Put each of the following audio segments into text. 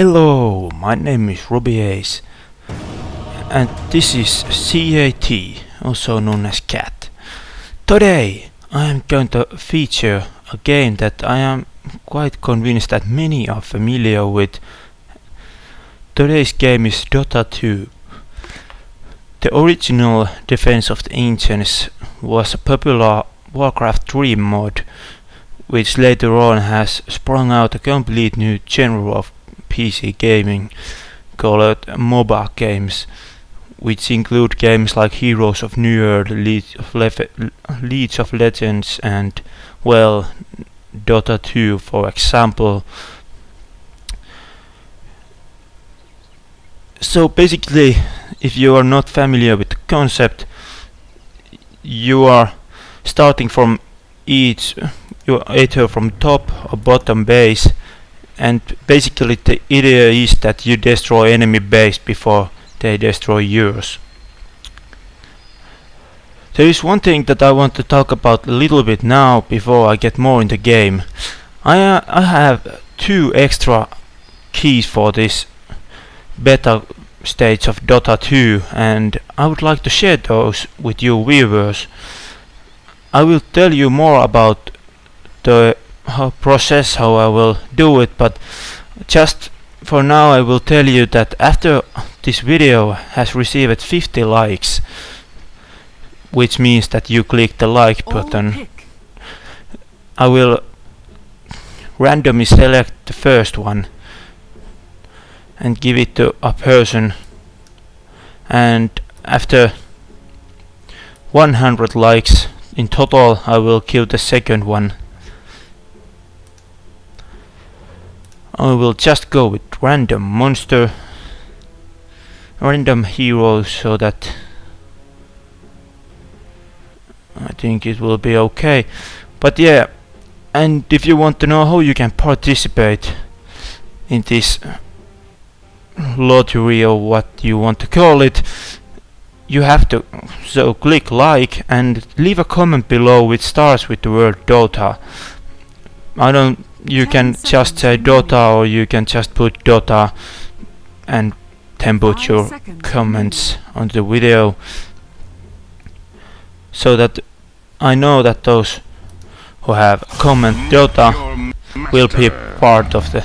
Hello, my name is Rubyace and this is CAT, also known as CAT. Today I am going to feature a game that I am quite convinced that many are familiar with. Today's game is Dota 2. The original Defense of the Ancients was a popular Warcraft 3 mod, which later on has sprung out a complete new genre of PC gaming called MOBA games, which include games like Heroes of New Earth, League of Legends and, well, Dota 2 for example. So basically, if you are not familiar with the concept, you are starting from either from top or bottom base, and basically the idea is that you destroy enemy base before they destroy yours. There is one thing that I want to talk about a little bit now before I get more in the game. I have 2 extra keys for this beta stage of Dota 2 and I would like to share those with you viewers. I will tell you more about the process, how I will do it, but just for now I will tell you that after this video has received 50 likes, which means that you click the like button, I will randomly select the first one and give it to a person, and after 100 likes in total I will kill the second one. I will just go with random monster, random hero, so that I think it will be okay. But yeah, and if you want to know how you can participate in this lottery or what you want to call it, you have to click like and leave a comment below which starts with the word Dota. You can just say Dota, or you can just put Dota and then put your comments on the video, so that I know that those who have comment Dota will be part of the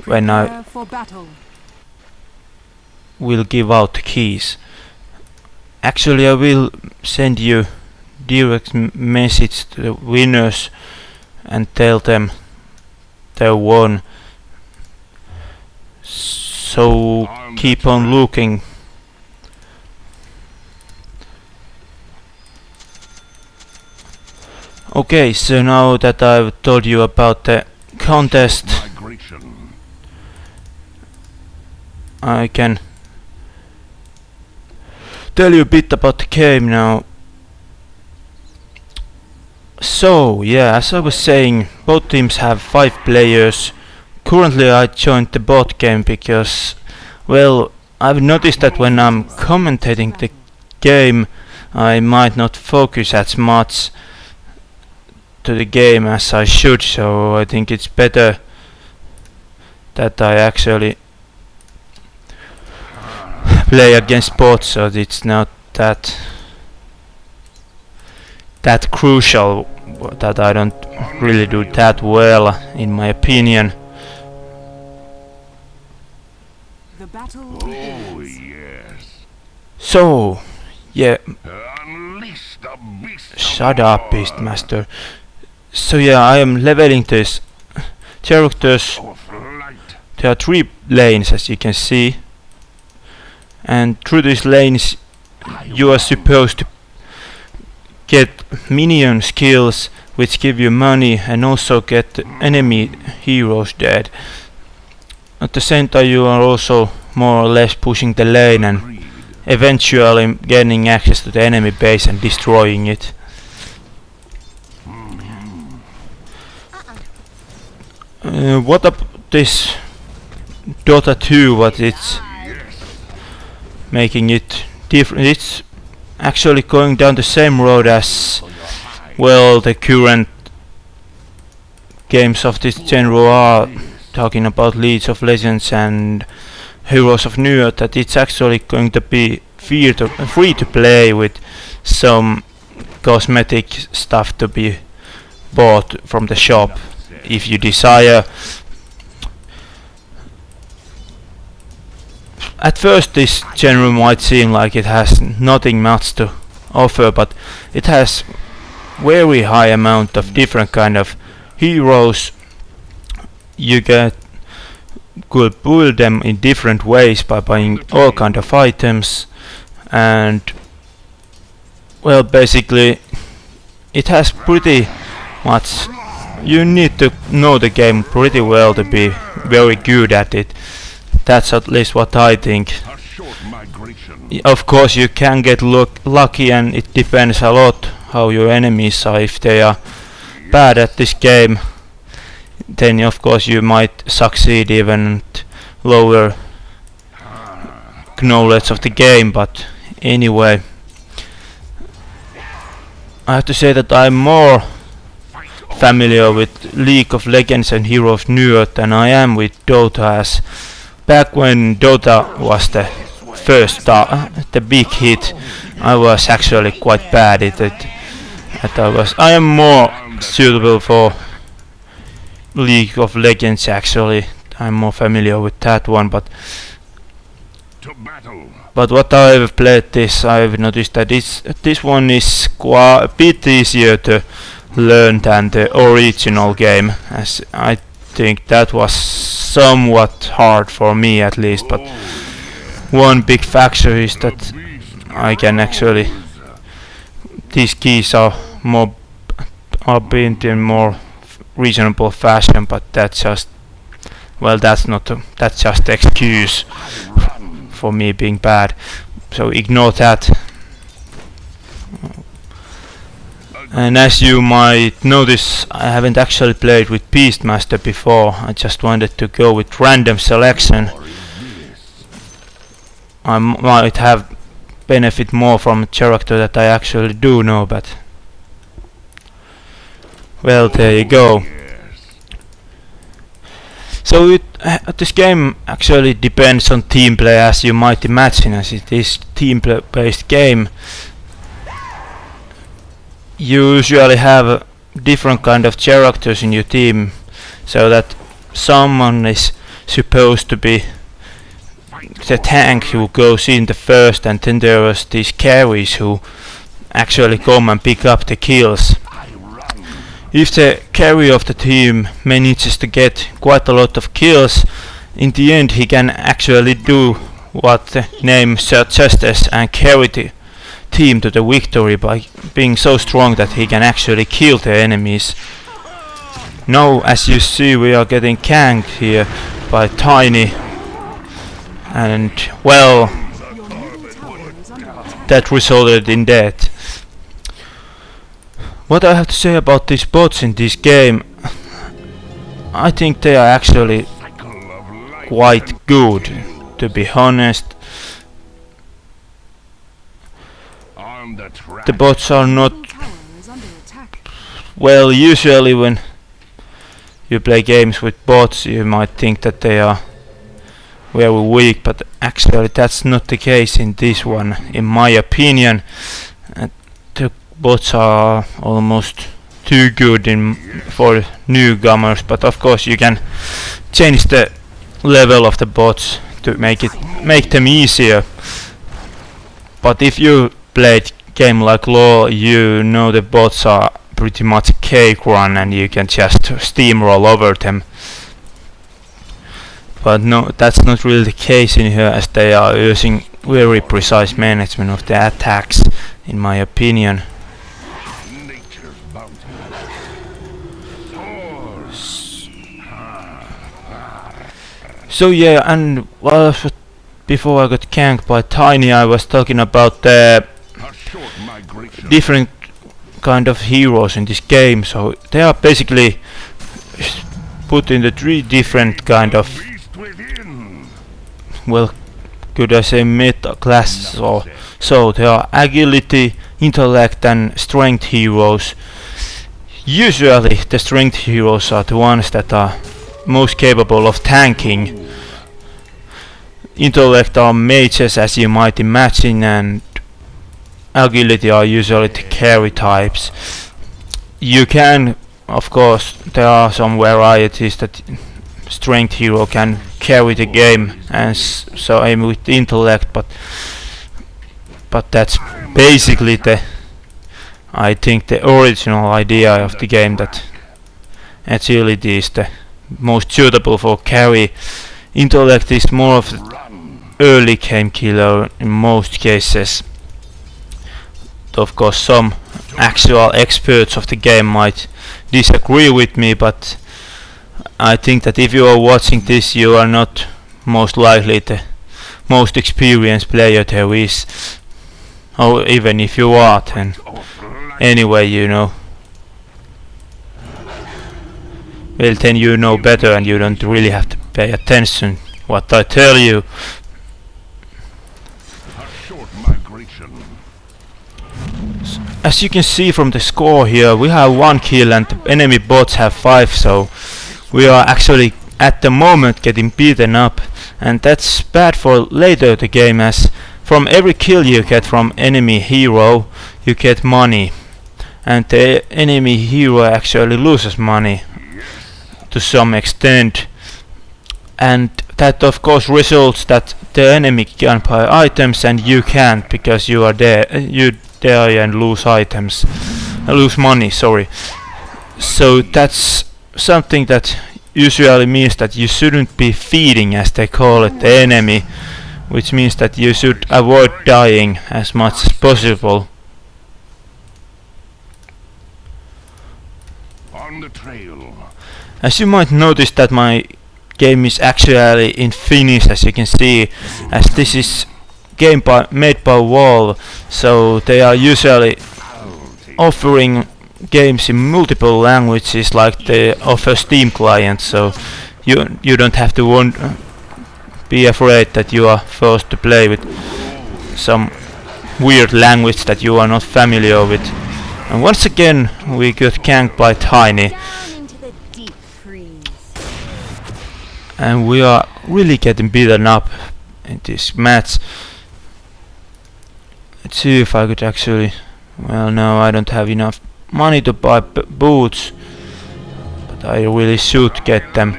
when I will give out the keys. Actually, I will send you direct message to the winners and tell them they won, so keep on looking. Okay, so now that I've told you about the contest, I can tell you a bit about the game now. So yeah, as I was saying, both teams have 5 players. Currently I joined the bot game because, well, I've noticed that when I'm commentating the game I might not focus as much to the game as I should, so I think it's better that I actually play against bots, so it's not that crucial that I don't really do that well, in my opinion. The battle yes. So yeah, shut up, Beastmaster. So yeah, I am leveling this characters. There are 3 lanes, as you can see, and through these lanes you are supposed to get minion skills which give you money, and also get enemy heroes dead. At the same time you are also more or less pushing the lane and eventually gaining access to the enemy base and destroying it. What about this Dota 2, what it's making it different? It's actually going down the same road as, well, the current games of this genre are talking about League of Legends and Heroes of New Earth, that it's actually going to be free to play with some cosmetic stuff to be bought from the shop if you desire. At first this genre might seem like it has nothing much to offer, but it has very high amount of different kind of heroes. You could build them in different ways by buying all kind of items, and well, basically it has pretty much, you need to know the game pretty well to be very good at it. That's at least what I think. Of course you can get lucky, and it depends a lot how your enemies are. If they are bad at this game, then of course you might succeed even at lower knowledge of the game. But anyway, I have to say that I'm more familiar with League of Legends and Heroes of New Earth than I am with Dota, as back when Dota was the first the big hit, I was actually quite bad at it. I am more suitable for League of Legends actually. I'm more familiar with that one, but what I've played this, I've noticed that this one is quite a bit easier to learn than the original game, as I think that was somewhat hard for me at least. But one big factor is that I can actually, these keys are built in more reasonable fashion, but that's just, well, that's just excuse for me being bad, so ignore that. And as you might notice, I haven't actually played with Beastmaster before. I just wanted to go with random selection. I might have benefit more from a character that I actually do know, but well, there you go. So this game actually depends on team play, as you might imagine, as it is team-based game. You usually have different kind of characters in your team, so that someone is supposed to be the tank who goes in the first, and then there are these carries who actually come and pick up the kills. If the carry of the team manages to get quite a lot of kills, in the end he can actually do what the name suggests and carry the team to the victory by being so strong that he can actually kill the enemies. Now, as you see, we are getting ganked here by Tiny, and well, that resulted in death. What I have to say about these bots in this game, I think they are actually quite good, to be honest. The bots are not, well, usually when you play games with bots you might think that they are very weak, but actually that's not the case in this one, in my opinion. The bots are almost too good for newcomers, but of course you can change the level of the bots to make them easier. But if you played game like LoL, you know the bots are pretty much a cake run and you can just steamroll over them. But no, that's not really the case in here, as they are using very precise management of the attacks, in my opinion. So yeah, and well, before I got ganked by Tiny, I was talking about the different kind of heroes in this game. So they are basically put into 3 different kind of, well, could I say meta classes, or so they are agility, intellect and strength heroes. usually the strength heroes are the ones that are most capable of tanking. Intellect are mages, as you might imagine, and agility are usually the carry types. You can, of course, there are some varieties that strength hero can carry the game, and so I'm with intellect, but that's basically I think the original idea of the game, that agility is the most suitable for carry. Intellect is more of the early game killer in most cases. Of course, some actual experts of the game might disagree with me, but I think that if you are watching this, you are not most likely the most experienced player there is. Or even if you are, then anyway, you know. Well, then you know better and you don't really have to pay attention what I tell you. As you can see from the score here, we have 1 kill and the enemy bots have 5, so we are actually at the moment getting beaten up, and that's bad for later the game, as from every kill you get from enemy hero you get money, and the enemy hero actually loses money to some extent, and that of course results that the enemy can buy items and you can't, because you are there, you die and lose items, lose money, sorry. So that's something that usually means that you shouldn't be feeding, as they call it, the enemy, which means that you should avoid dying as much as possible. On the trail. As you might notice that my game is actually in Finnish, as you can see, as this is game made by Valve, so they are usually offering games in multiple languages, like they offer Steam clients, so you don't have to be afraid that you are forced to play with some weird language that you are not familiar with. And once again we got ganked by Tiny, and we are really getting beaten up in this match. Let's see if I could actually... Well, no, I don't have enough money to buy boots, but I really should get them.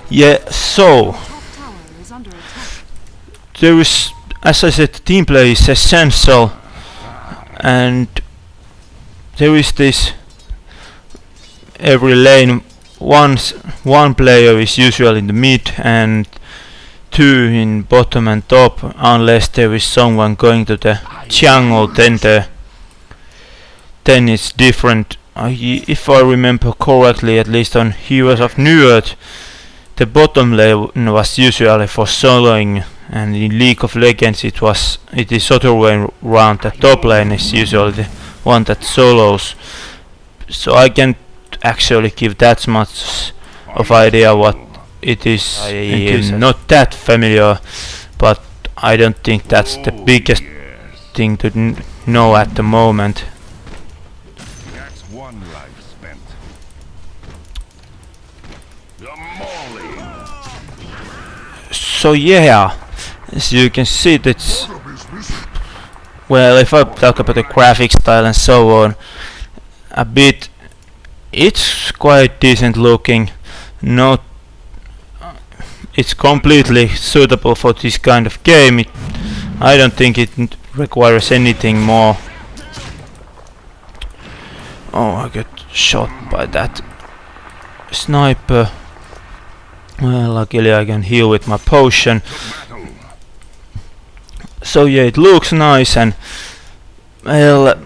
Yeah, so there is, as I said, team play is essential, and there is this every lane. One player is usually in the mid and 2 in bottom and top, unless there is someone going to the jungle, then it's different. If I remember correctly, at least on Heroes of New Earth, the bottom lane was usually for soloing, and in League of Legends it is other way around. The top lane is usually the one that solos. So I can't actually give that much of idea what it is. I am not that familiar, but I don't think that's the biggest thing to know at the moment. That's one life spent. So yeah, as you can see, that's, well, if I talk about the graphic style and so on, a bit, it's quite decent looking. Not, it's completely suitable for this kind of game. I don't think it requires anything more. Oh, I got shot by that sniper. Well, luckily I can heal with my potion. So yeah, it looks nice, and well,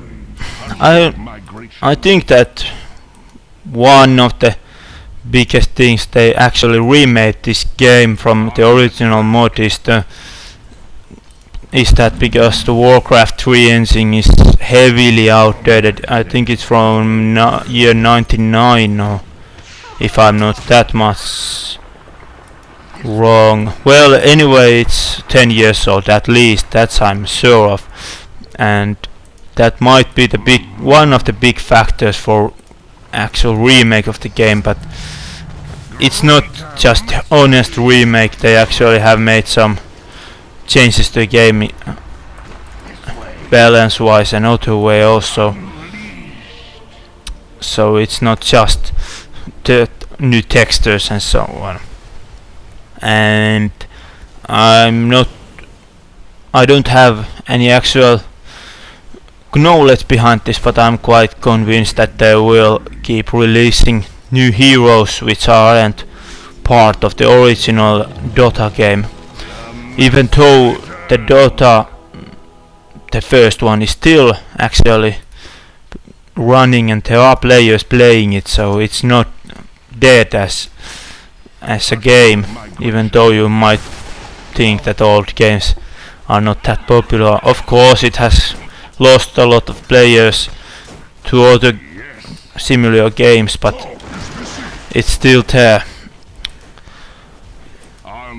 I think that one of the biggest things they actually remade this game from the original mod is that because the Warcraft 3 engine is heavily outdated. I think it's from year 99, or if I'm not that much wrong. Well, anyway, it's 10 years old at least, that's I'm sure of. And that might be the one of the big factors for actual remake of the game, but it's not just honest remake. They actually have made some changes to the game balance wise and auto way also, so it's not just the new textures and so on. And I don't have any actual knowledge behind this, but I'm quite convinced that they will keep releasing new heroes which aren't part of the original Dota game. Even though the Dota, the first one, is still actually running and there are players playing it, so it's not dead as a game, even though you might think that old games are not that popular. Of course it has lost a lot of players to other similar games, but it's still there.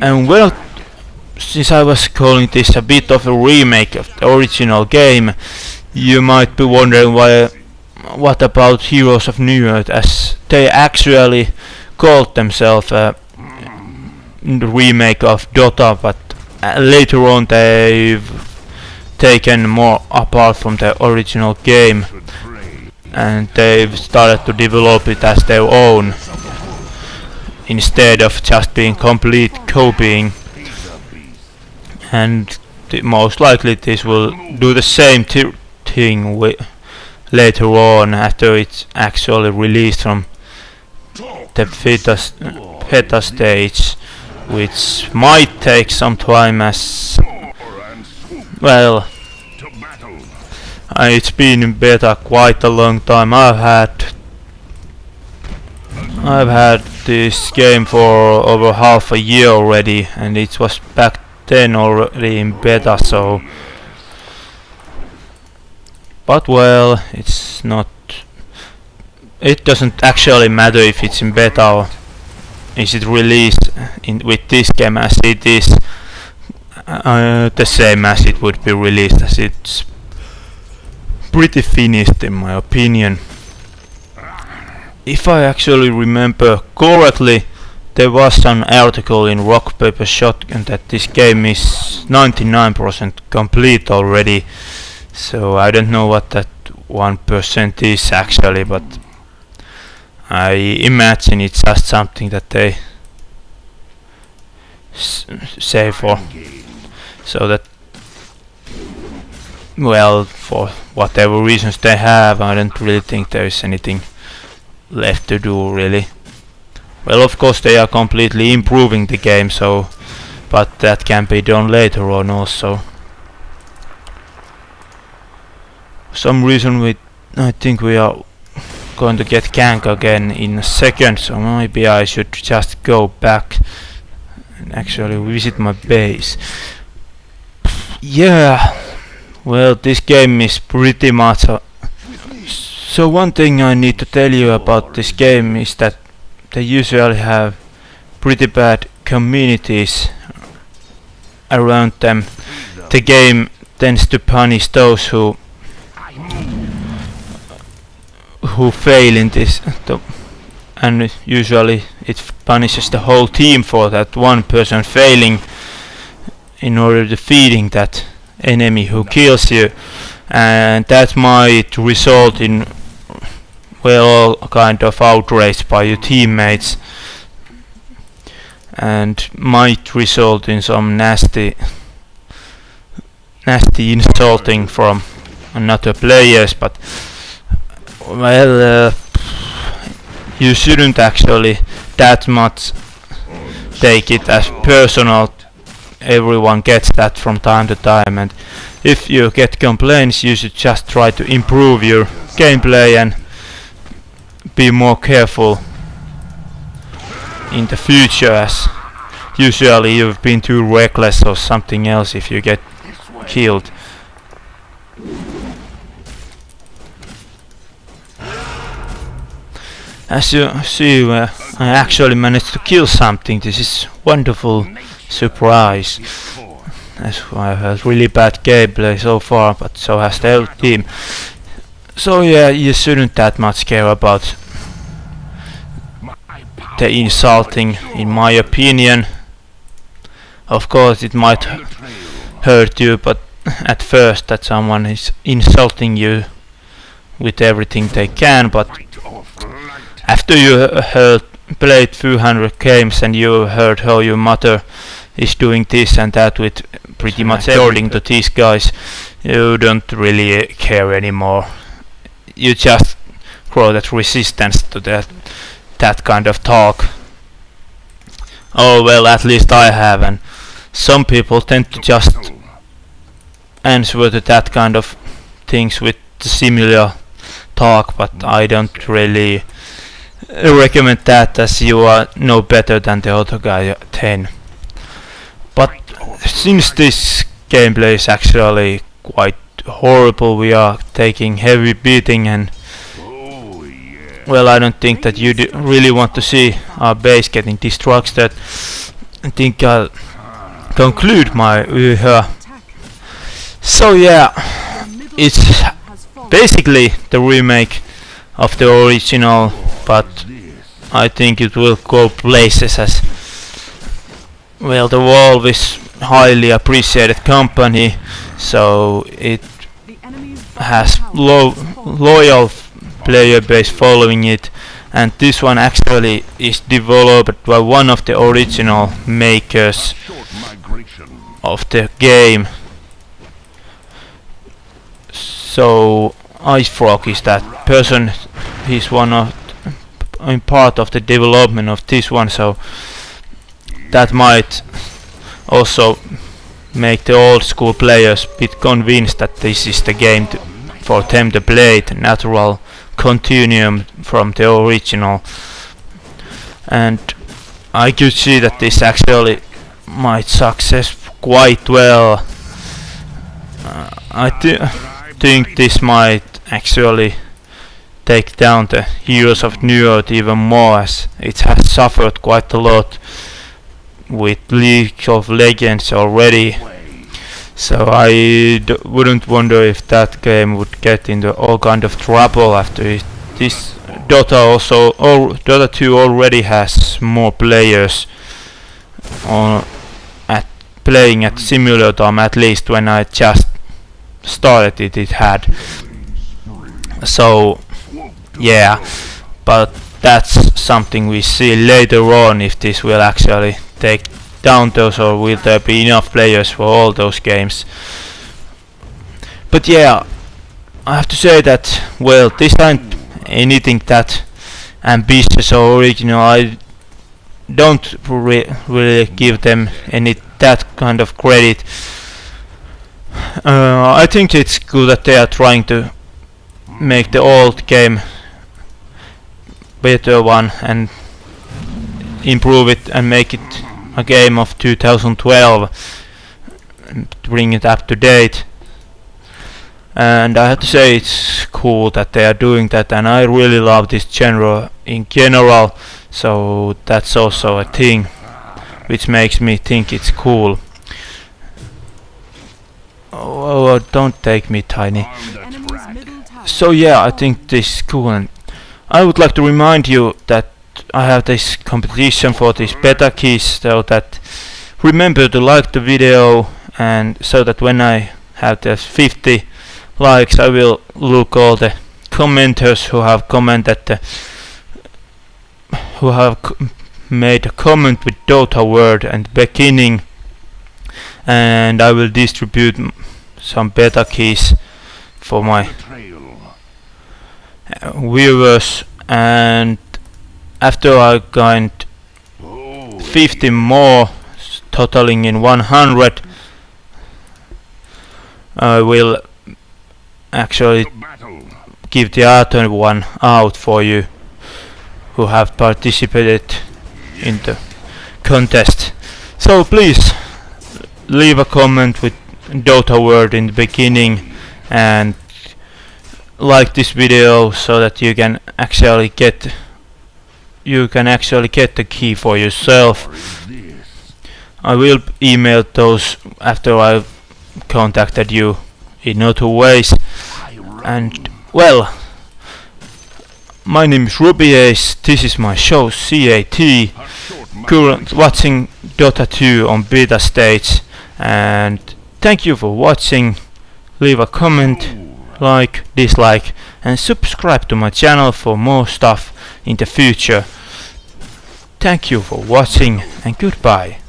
And well, since I was calling this a bit of a remake of the original game, you might be wondering what about Heroes of New Earth, as they actually called themselves a remake of Dota, but later on they've taken more apart from the original game and they've started to develop it as their own instead of just being complete copying. And most likely this will do the same thing later on after it's actually released from the beta stage, which might take some time, as well, it's been in beta quite a long time. I've had this game for over half a year already, and it was back then already in beta, so but well, it's not, it doesn't actually matter if it's in beta or is it released with this game, as it is the same as it would be released, as it's pretty finished in my opinion. If I actually remember correctly, there was an article in Rock Paper Shotgun that this game is 99% complete already, so I don't know what that 1% is actually, but I imagine it's just something that they say for, so that, well, for whatever reasons they have, I don't really think there is anything left to do really. Well, of course they are completely improving the game, so, but that can be done later on also. For some reason I think we are going to get gank again in a second, so maybe I should just go back and actually visit my base. Yeah, well, this game is pretty much so one thing I need to tell you about this game is that they usually have pretty bad communities around them. The game tends to punish those who fail in this, and usually it punishes the whole team for that one person failing in order to defeating that enemy who kills you, and that might result in, well, kind of outrage by your teammates and might result in some nasty insulting from another players. But well, you shouldn't actually that much take it as personal. Everyone gets that from time to time, and if you get complaints, you should just try to improve your gameplay and be more careful in the future, as usually you've been too reckless or something else if you get killed. As you see, I actually managed to kill something. This is wonderful surprise. as I have really bad gameplay so far, but so has the whole team. So yeah, you shouldn't that much care about the insulting, in my opinion. Of course it might hurt you, but at first that someone is insulting you with everything they can, but after you played few hundred games and you heard how your mother is doing this and that with pretty much according to these guys, you don't really care anymore. You just grow that resistance to that kind of talk. Oh well, at least I have, and some people tend to just answer to that kind of things with similar talk, but I don't really recommend that, as you are no better than the other guy 10. But since this gameplay is actually quite horrible, we are taking heavy beating, and well, I don't think that you really want to see our base getting destructed. I think I'll conclude my so yeah, it's basically the remake of the original, but I think it will go places, as well, the Valve is highly appreciated company, so it has loyal player base following it, and this one actually is developed by one of the original makers of the game. So IceFrog is that person. He's one of part of the development of this one, so that might also make the old school players a bit convinced that this is the game for them to play, the natural continuum from the original. And I could see that this actually might success quite well. I think this might actually take down the Heroes of New Earth even more, as it has suffered quite a lot with League of Legends already. So I wouldn't wonder if that game would get into all kind of trouble after this. Dota 2 already has more players playing at similar time, at least when I just started it had. So yeah, but that's something we see later on, if this will actually take down those, or will there be enough players for all those games. But yeah, I have to say that, well, this ain't anything that ambitious or original. I don't really give them any that kind of credit. I think it's good that they are trying to make the old game better one and improve it and make it a game of 2012 and bring it up to date. And I have to say it's cool that they are doing that, and I really love this genre in general, so that's also a thing which makes me think it's cool. Oh, don't take me, Tiny. So yeah, I think this is cool, and I would like to remind you that I have this competition for these beta keys, so that remember to like the video, and so that when I have the 50 likes, I will look all the commenters who have commented who have made a comment with Dota word at the beginning, and I will distribute some beta keys for my viewers. And after I gained 50 more, totaling in 100, I will actually give the other one out for you who have participated in the contest. So please leave a comment with Dota word in the beginning and like this video, so that you can actually get the key for yourself. I will email those after I've contacted you in other ways. And well, my name is Rubyace, this is my show CAT, current watching Dota 2 on beta stage, and thank you for watching. Leave a comment, like, dislike, and subscribe to my channel for more stuff in the future. Thank you for watching and goodbye.